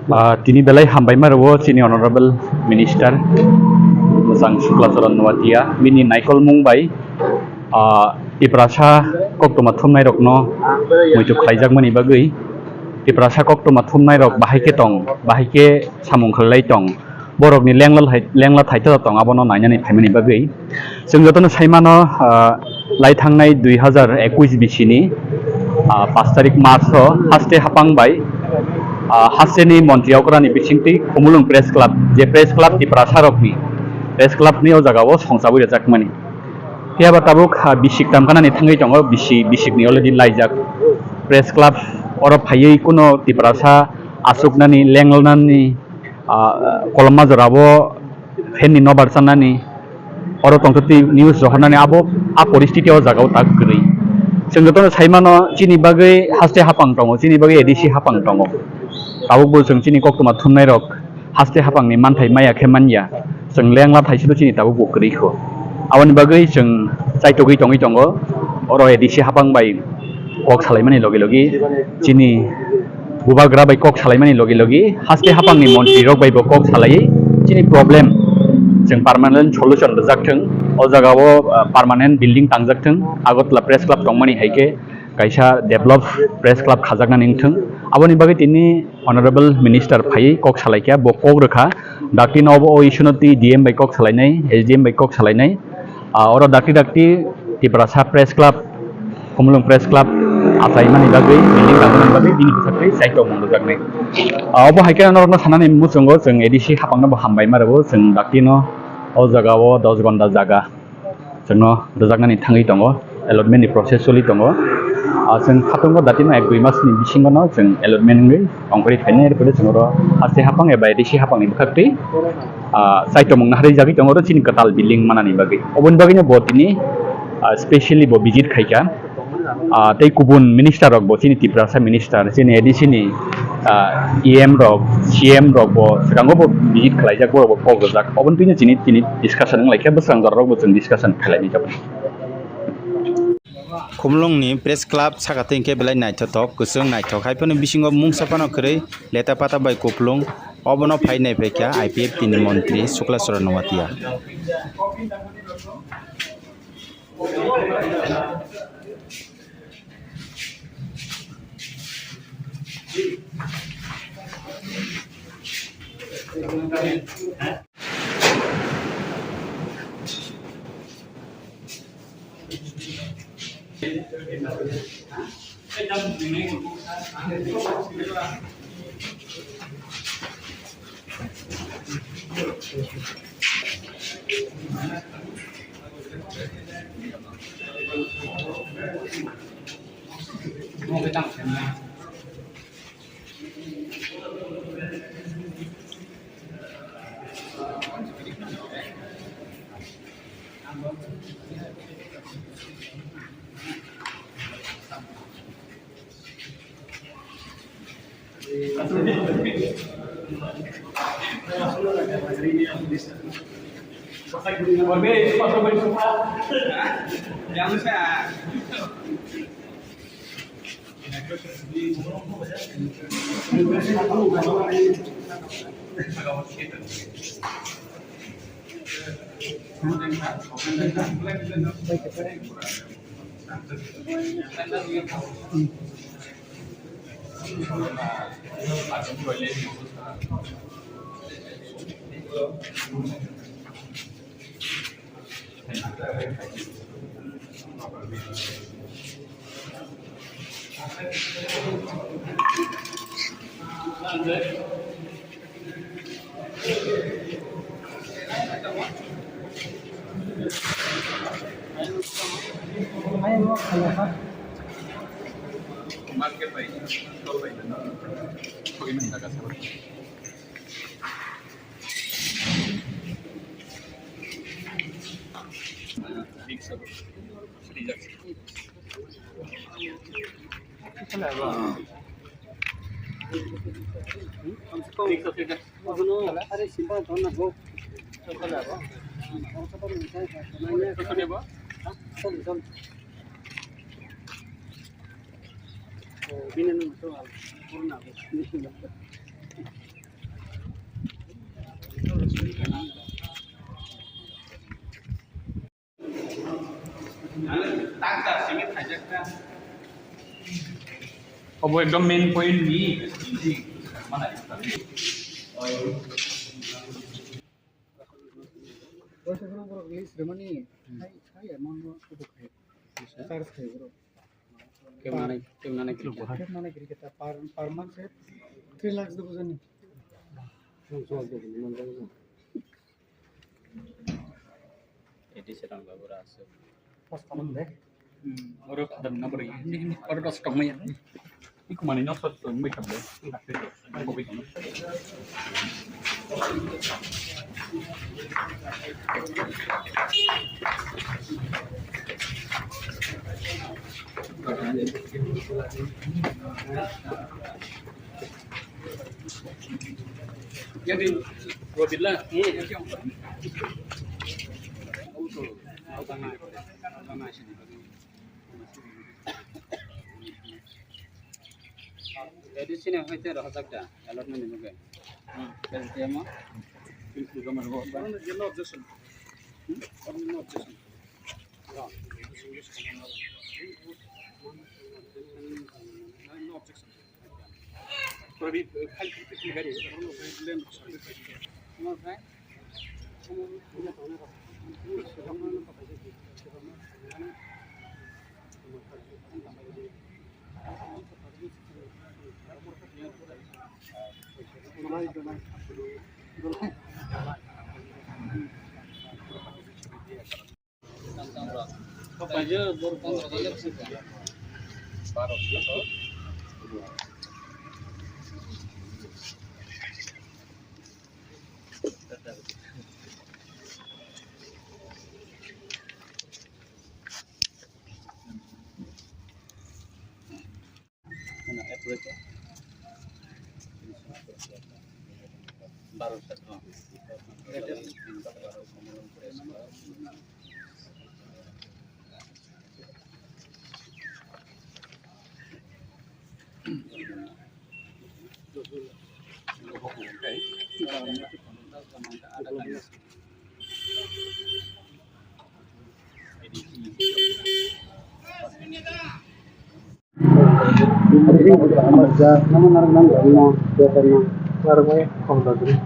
Tini belai hambai marwo sini honorable minister Muchung suklasaran nuatia mini naikol mungbai iprasa kok toma thumnai rokno muitu khaijak mani bagui iprasa kok toma thumnai rok bahike samung khlai tong borok ni lengla thaito tong abono nainani thaimani bagui जों jotono saimano lai thangnai 2021 bisini 5 tarik marso haste hapangbai haseni montriyaw krani bisingti Khumulwng press club je press club ti prasarokni press club ni o jagao songsabui jakmani hiaba tabuk bisik tamkana ni thangai tongo bisik ni already laijak press club oro phaiyi kuno ti prasa asuknani lenglnani kolma jorabo fenni nobar sanani oro tongtoti news johornani abo poristiti o jagao tak gri जों jotono saimano chini bagai haste hapang tongo chini bagai edisi hapang tongo tabuk bo जों chini koktoma thumnai rok haste hapang ni manthai maya khemanya जों lengla thaisido chini tabuk bo gri kho aboni bagai जों chaitogui tongo oro edisi hapang bai kok salaimani logi chini bubagra bai kok salaimani logi haste hapang ni montri rok bai bo kok salai chini problem जों permanent solution jaktheng o jagao permanent building tangjaktheng agotla press club tongmani haike kaisa develop press club khajakna ningtheng aboni bagai tini honorable minister phai kok salaikya bo kok rekha dakti nobo o isunoti dm bai kok salainai sdm bai kok salainai oro dakti tiprasa press club Khumulwng press club asaimani bagai building tangmani bagai bini sakri saito mongdo jaknai obo haike norno sanani muchungo जों edisi hapangno bo hambai marabo जों dakti no o jagao 10 gonda jaga जोंनो rojaknani thangui tongo allotment ni process soli tongo जों khatongo datino 1-2 masni bisingo no जों allotment ni ongkori thainai erpore जों ro haste hapang eba edisi hapang ni bkhakti saito mongna hari jagi tongo ro chini katal building manani bagai oboni bagai no botini specially bo visit khaika tei kubun minister rok bo chini tiprasa minister chini edisi ni em rok cm rok bo sekango bo visit khlaijak bo kok rojak obon tini chini discussion nglaikha bwsang rok bo जों discussion khlaini jabon Khumulwng ni press club Sakatwi ke belai Naithok kusung Naithok haipano bisingo mungsapano khurui leta pata bai kuplung obono phainai phaikya IPF tini montri suklasaran nuatia Obo ekdom main point ni mana ya? Per month 3 lakhs the buzani. Ini sedang beberapa. Pas kamu deh. Orang ada mana beri? Ini orang dah setengah ya. Ini kemana ni? Asal tu mereka beli. Kopi tu. Jadi, gua bilang, Jadi sini apa itu rasa tak? Kalau mana juga. Kalau dia mah, itu zaman gua. Dia no objection. No objection. No objection. Tapi hal itu negara, orang lain semua kan? apa aja baru kontrolnya sih. Baru itu. Mana approach? Baru satu. Nama narang dari mana? Biasanya narangnya kalau dari.